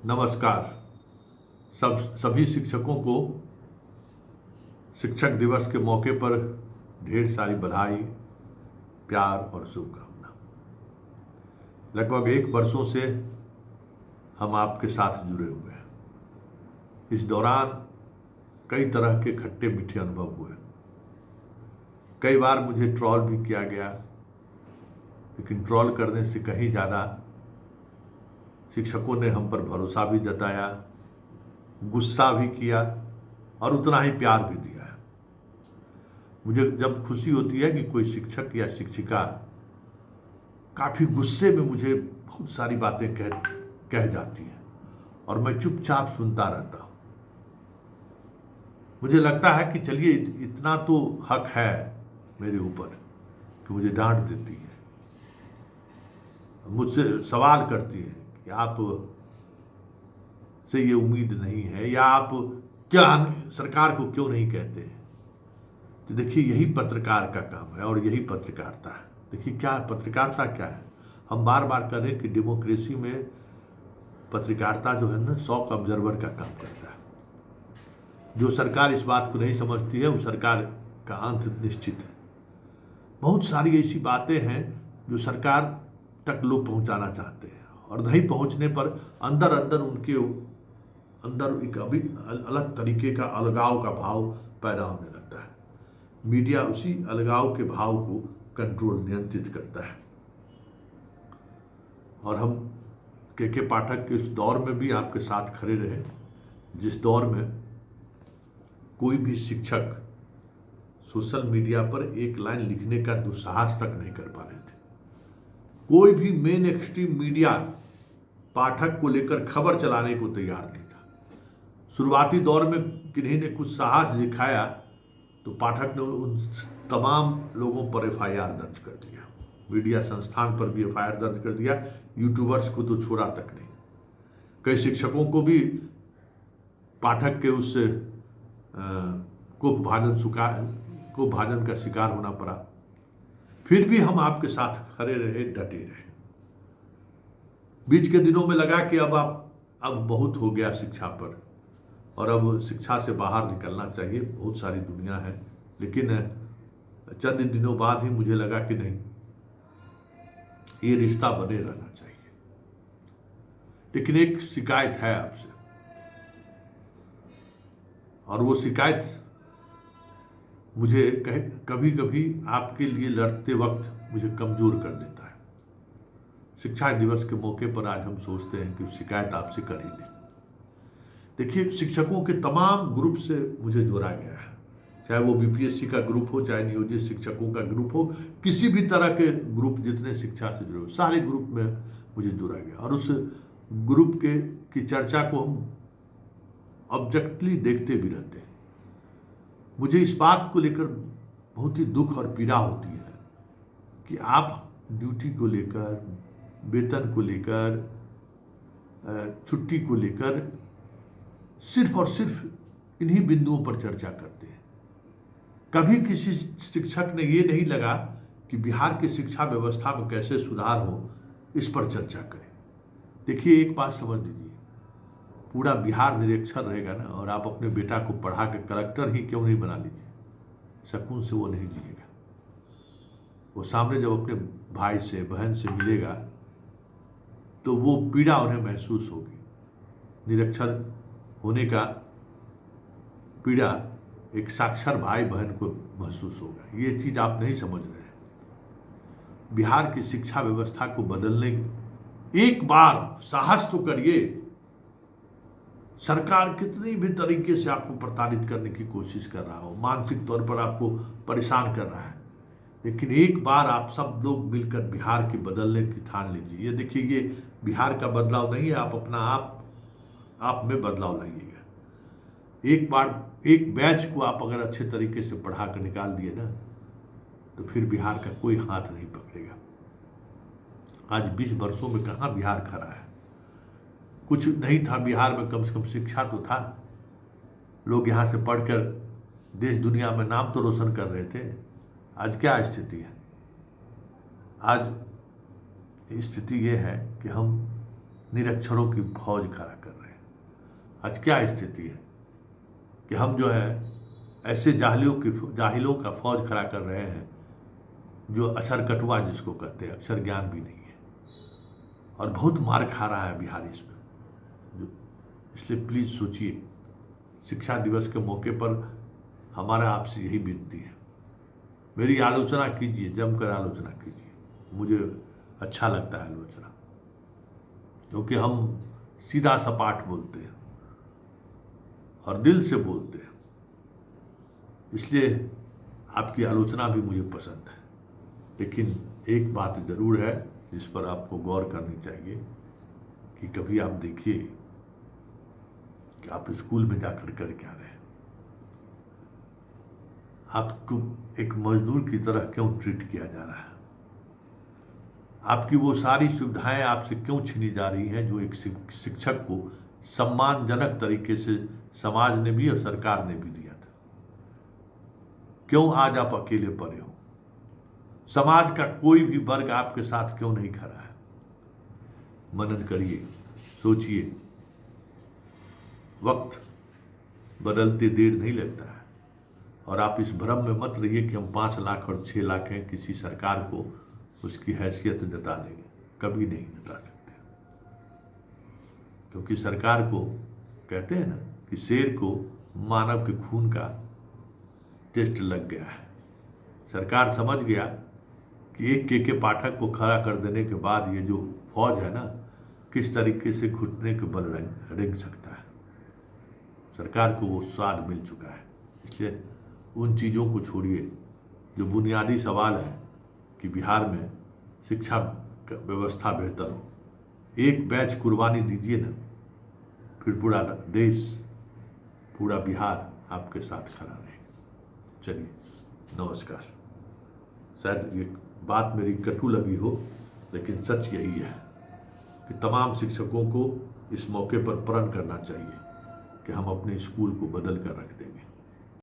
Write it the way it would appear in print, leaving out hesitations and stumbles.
नमस्कार। सभी शिक्षकों को शिक्षक दिवस के मौके पर ढेर सारी बधाई, प्यार और शुभकामना। लगभग 1 वर्षों से हम आपके साथ जुड़े हुए हैं। इस दौरान कई तरह के खट्टे मीठे अनुभव हुए। कई बार मुझे ट्रोल भी किया गया, लेकिन ट्रोल करने से कहीं ज़्यादा शिक्षकों ने हम पर भरोसा भी जताया, गुस्सा भी किया और उतना ही प्यार भी दिया है। मुझे जब खुशी होती है कि कोई शिक्षक या शिक्षिका काफ़ी गुस्से में मुझे बहुत सारी बातें कह जाती है और मैं चुपचाप सुनता रहता हूँ। मुझे लगता है कि चलिए इतना तो हक है मेरे ऊपर कि मुझे डांट देती है, मुझसे सवाल करती है कि आप से ये उम्मीद नहीं है, या आप क्या सरकार को क्यों नहीं कहते हैं। तो देखिए, यही पत्रकार का काम है और यही पत्रकारिता है। देखिए क्या पत्रकारिता क्या है। हम बार बार कर रहे हैं कि डेमोक्रेसी में पत्रकारिता जो है ना, शॉक ऑब्जर्वर का काम करता है। जो सरकार इस बात को नहीं समझती है, वो सरकार का अंत निश्चित है। बहुत सारी ऐसी बातें हैं जो सरकार तक लोग पहुंचाना चाहते हैं और नहीं पहुंचने पर अंदर अंदर उनके अंदर एक अभी अलग तरीके का अलगाव का भाव पैदा होने लगता है। मीडिया उसी अलगाव के भाव को कंट्रोल नियंत्रित करता है। और हम के पाठक के इस दौर में भी आपके साथ खड़े रहे, जिस दौर में कोई भी शिक्षक सोशल मीडिया पर एक लाइन लिखने का दुस्साहस तक नहीं कर पा रहे थे। कोई भी मेन स्ट्रीम मीडिया पाठक को लेकर खबर चलाने को तैयार नहीं था। शुरुआती दौर में किन्हीं ने कुछ साहस दिखाया तो पाठक ने उन तमाम लोगों पर एफआईआर दर्ज कर दिया। मीडिया संस्थान पर भी एफआईआर दर्ज कर दिया, यूट्यूबर्स को तो छोड़ा तक नहीं। कई शिक्षकों को भी पाठक के उस कुभाजन का शिकार होना पड़ा। फिर भी हम आपके साथ खड़े रहे, डटे रहे। बीच के दिनों में लगा कि अब बहुत हो गया शिक्षा पर और अब शिक्षा से बाहर निकलना चाहिए, बहुत सारी दुनिया है। लेकिन चंद दिनों बाद ही मुझे लगा कि नहीं, ये रिश्ता बने रहना चाहिए। लेकिन एक शिकायत है आपसे, और वो शिकायत मुझे कभी कभी आपके लिए लड़ते वक्त मुझे कमजोर कर देता है। शिक्षा दिवस के मौके पर आज हम सोचते हैं कि शिकायत आपसे कर ही लें। देखिए, शिक्षकों के तमाम ग्रुप से मुझे जोड़ा गया है, चाहे वो बीपीएससी का ग्रुप हो, चाहे नियोजित शिक्षकों का ग्रुप हो, किसी भी तरह के ग्रुप जितने शिक्षा से जुड़े हो, सारे ग्रुप में मुझे जोड़ा गया। और उस ग्रुप की चर्चा को हम ऑब्जेक्टिवली देखते भी रहते हैं। मुझे इस बात को लेकर बहुत ही दुख और पीड़ा होती है कि आप ड्यूटी को लेकर, वेतन को लेकर, छुट्टी को लेकर सिर्फ और सिर्फ इन्हीं बिंदुओं पर चर्चा करते हैं। कभी किसी शिक्षक ने ये नहीं लगा कि बिहार की शिक्षा व्यवस्था में कैसे सुधार हो, इस पर चर्चा करें। देखिए, एक बात समझ लीजिए, पूरा बिहार निरक्षर रहेगा ना, और आप अपने बेटा को पढ़ा के कलेक्टर ही क्यों नहीं बना लीजिए, सुकून से वो नहीं जिएगा। वो सामने जब अपने भाई से, बहन से मिलेगा तो वो पीड़ा उन्हें महसूस होगी। निरक्षर होने का पीड़ा एक साक्षर भाई बहन को महसूस होगा। ये चीज़ आप नहीं समझ रहे हैं। बिहार की शिक्षा व्यवस्था को बदलने एक बार साहस तो करिए। सरकार कितनी भी तरीके से आपको प्रताड़ित करने की कोशिश कर रहा हो, मानसिक तौर पर आपको परेशान कर रहा है, लेकिन एक बार आप सब लोग मिलकर बिहार की बदलने की ठान लीजिए। ये देखिए, ये बिहार का बदलाव नहीं है, आप अपना आप में बदलाव लाइएगा। एक बार एक बैच को आप अगर अच्छे तरीके से पढ़ा कर निकाल दिए ना, तो फिर बिहार का कोई हाथ नहीं पकड़ेगा। आज 20 वर्षों में कहाँ बिहार खड़ा है? कुछ नहीं था बिहार में, कम से कम शिक्षा तो था। लोग यहाँ से पढ़कर देश दुनिया में नाम तो रोशन कर रहे थे। आज क्या स्थिति है? आज स्थिति ये है कि हम निरक्षरों की फौज खड़ा कर रहे हैं। आज क्या स्थिति है कि हम जो है ऐसे जाहिलों का फौज खड़ा कर रहे हैं जो अक्षर कटुआ जिसको कहते हैं, अक्षर ज्ञान भी नहीं है, और बहुत मार खा रहा है बिहार इसमें। इसलिए प्लीज सोचिए, शिक्षा दिवस के मौके पर हमारा आपसे यही विनती है, मेरी आलोचना कीजिए, जमकर आलोचना कीजिए, मुझे अच्छा लगता है आलोचना, क्योंकि हम सीधा सपाट बोलते हैं और दिल से बोलते हैं, इसलिए आपकी आलोचना भी मुझे पसंद है। लेकिन एक बात जरूर है जिस पर आपको गौर करनी चाहिए कि कभी आप देखिए कि आप स्कूल में जाकर कर क्या रहे हैं। आपको एक मजदूर की तरह क्यों ट्रीट किया जा रहा है? आपकी वो सारी सुविधाएं आपसे क्यों छीनी जा रही हैं जो एक शिक्षक को सम्मानजनक तरीके से समाज ने भी और सरकार ने भी दिया था? क्यों आज आप अकेले पड़े हो? समाज का कोई भी वर्ग आपके साथ क्यों नहीं खड़ा है? मनन करिए, सोचिए। वक्त बदलते देर नहीं लगता है, और आप इस भ्रम में मत रहिए कि हम 5 लाख और 6 लाख हैं, किसी सरकार को उसकी हैसियत जता देंगे। कभी नहीं जता सकते, क्योंकि सरकार को कहते हैं ना कि शेर को मानव के खून का टेस्ट लग गया है। सरकार समझ गया कि एक के पाठक को खड़ा कर देने के बाद ये जो फौज है ना, किस तरीके से घुटने के बल रेंग सकता है। सरकार को वो स्वाद मिल चुका है। इसलिए उन चीज़ों को छोड़िए। जो बुनियादी सवाल है कि बिहार में शिक्षा व्यवस्था बेहतर हो, एक बैच कुर्बानी दीजिए ना, फिर पूरा देश, पूरा बिहार आपके साथ खड़ा रहेगा। चलिए, नमस्कार। शायद ये बात मेरी कटु लगी हो, लेकिन सच यही है कि तमाम शिक्षकों को इस मौके पर प्रण करना चाहिए कि हम अपने स्कूल को बदल कर रख देंगे।